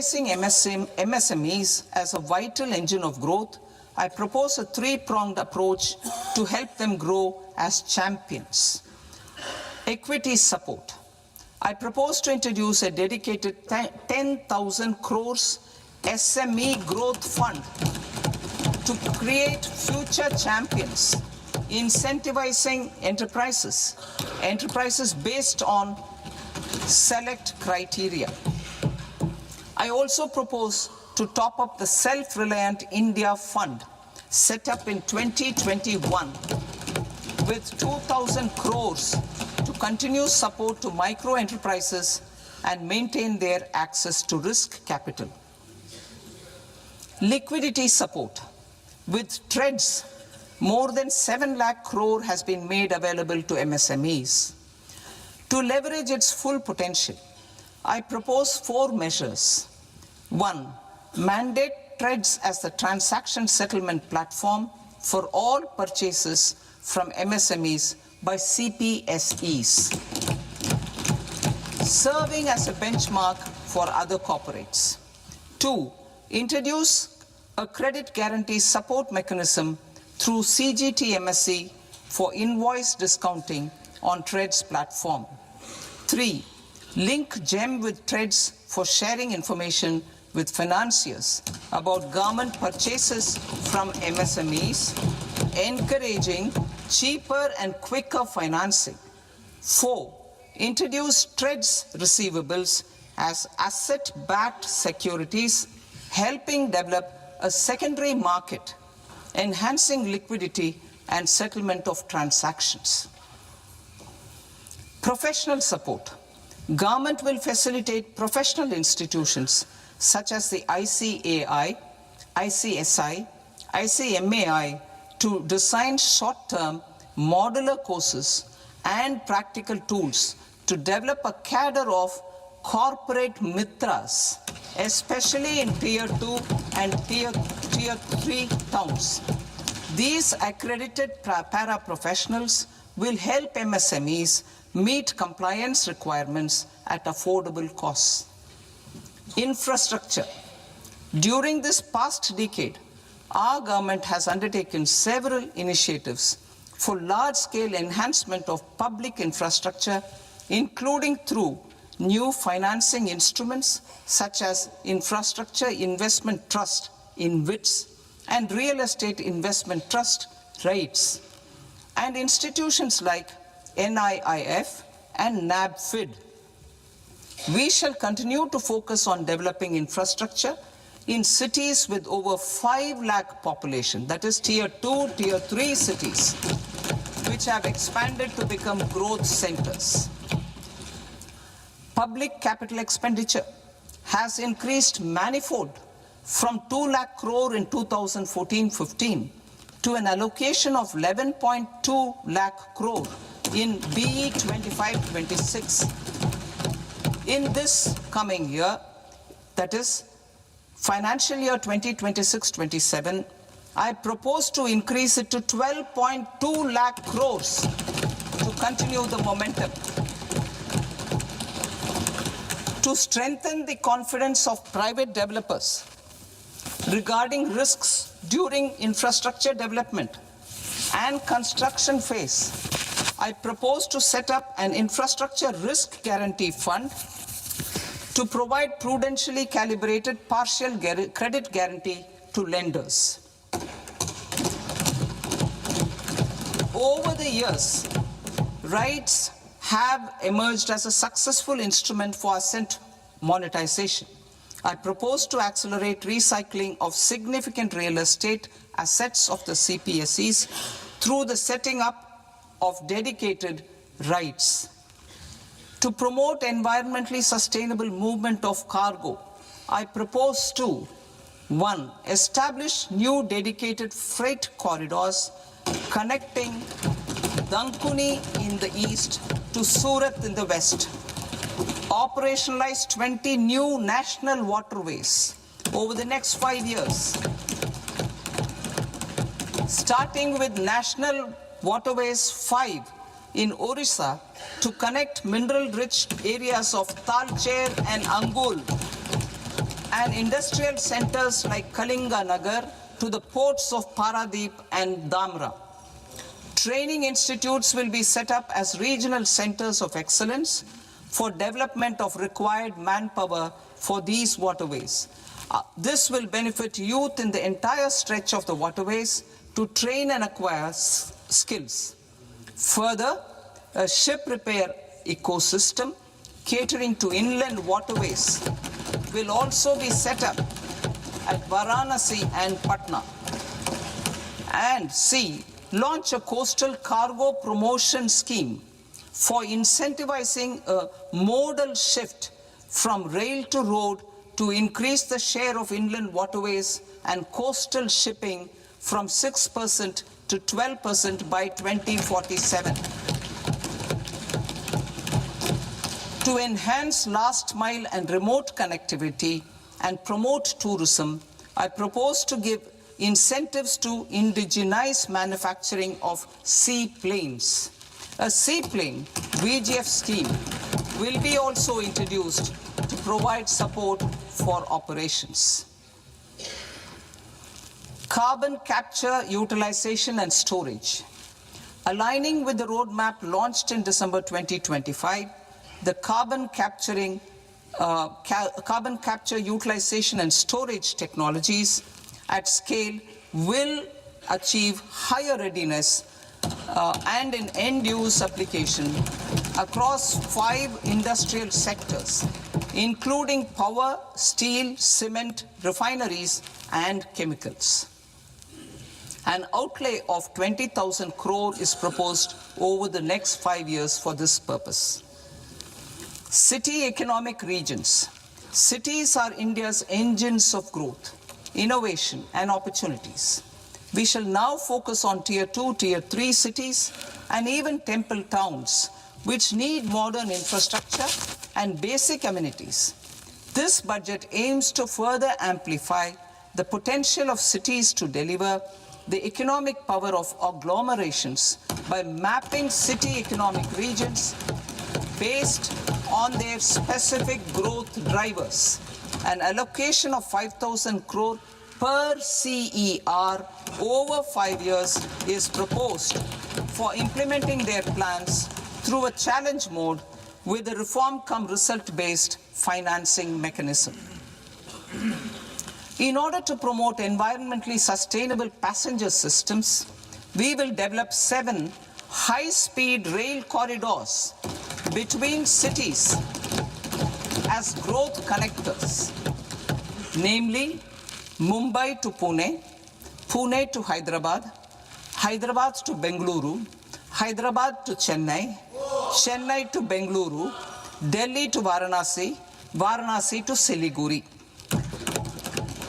Recognizing MSMEs as a vital engine of growth, I propose a three-pronged approach to help them grow as champions. Equity support. I propose to introduce a dedicated 10,000 crores SME growth fund to create future champions, incentivizing enterprises based on select criteria. I also propose to top up the Self-Reliant India Fund set up in 2021 with 2,000 crores to continue support to micro enterprises and maintain their access to risk capital. Liquidity support. With TREDS, more than 7 lakh crore has been made available to MSMEs. To leverage its full potential, I propose 4 measures. 1. Mandate TREDS as the transaction settlement platform for all purchases from MSMEs by CPSEs, serving as a benchmark for other corporates. 2. Introduce a credit guarantee support mechanism through CGT-MSE for invoice discounting on TREDS platform. 3. Link GEM with TREDS for sharing information with financiers about government purchases from MSMEs, encouraging cheaper and quicker financing. 4. Introduce TREDS receivables as asset-backed securities, helping develop a secondary market, enhancing liquidity and settlement of transactions. Professional support. Government will facilitate professional institutions such as the ICAI, ICSI, ICMAI to design short-term modular courses and practical tools to develop a cadre of corporate mitras, especially in Tier 2 and Tier 3 towns. These accredited para-professionals will help MSMEs meet compliance requirements at affordable costs. Infrastructure. During this past decade, our government has undertaken several initiatives for large-scale enhancement of public infrastructure, including through new financing instruments such as Infrastructure Investment Trust (InvITs) and Real Estate Investment Trust (REITs), and institutions like NIIF and NABFID. We shall continue to focus on developing infrastructure in cities with over 5 lakh population, that is Tier 2, Tier 3 cities, which have expanded to become growth centers. Public capital expenditure has increased manifold from 2 lakh crore in 2014-15 to an allocation of 11.2 lakh crore in BE 25-26. In this coming year, that is financial year 2026-27, I propose to increase it to 12.2 lakh crores to continue the momentum. To strengthen the confidence of private developers regarding risks during infrastructure development and construction phase, I propose to set up an infrastructure risk guarantee fund to provide prudentially calibrated partial credit guarantee to lenders. Over the years, REITs have emerged as a successful instrument for asset monetization. I propose to accelerate recycling of significant real estate assets of the CPSEs through the setting up of dedicated REITs. To promote environmentally sustainable movement of cargo, I propose to 1. Establish new dedicated freight corridors connecting Dankuni in the east to Surat in the west. Operationalize 20 new national waterways over the next 5 years. Starting with National Waterways 5 in Orissa to connect mineral-rich areas of Talcher and Angul and industrial centers like Kalinga Nagar to the ports of Paradeep and Dhamra. Training institutes will be set up as regional centers of excellence for development of required manpower for these waterways. This will benefit youth in the entire stretch of the waterways to train and acquire skills. Further, a ship repair ecosystem catering to inland waterways will also be set up at Varanasi and Patna. And C, launch a coastal cargo promotion scheme for incentivizing a modal shift from rail to road to increase the share of inland waterways and coastal shipping from 6% to 12% by 2047. To enhance last mile and remote connectivity and promote tourism, I propose to give incentives to indigenize manufacturing of seaplanes. A seaplane VGF scheme will be also introduced to provide support for operations. Carbon capture, utilization and storage. Aligning with the roadmap launched in December 2025, the carbon capture, utilization and storage technologies at scale will achieve higher readiness and in end-use application across 5 industrial sectors, including power, steel, cement, refineries, and chemicals. An outlay of 20,000 crore is proposed over the next 5 years for this purpose. City economic regions. Cities are India's engines of growth, innovation, and opportunities. We shall now focus on Tier 2, Tier 3 cities, and even temple towns, which need modern infrastructure and basic amenities. This budget aims to further amplify the potential of cities to deliver the economic power of agglomerations by mapping city economic regions based on their specific growth drivers. An allocation of 5,000 crore per CER over 5 years is proposed for implementing their plans through a challenge mode with a reform-cum-result-based financing mechanism. In order to promote environmentally sustainable passenger systems, we will develop 7 high-speed rail corridors between cities as growth connectors, namely Mumbai to Pune, Pune to Hyderabad, Hyderabad to Bengaluru, Hyderabad to Chennai, Chennai to Bengaluru, Delhi to Varanasi, Varanasi to Siliguri.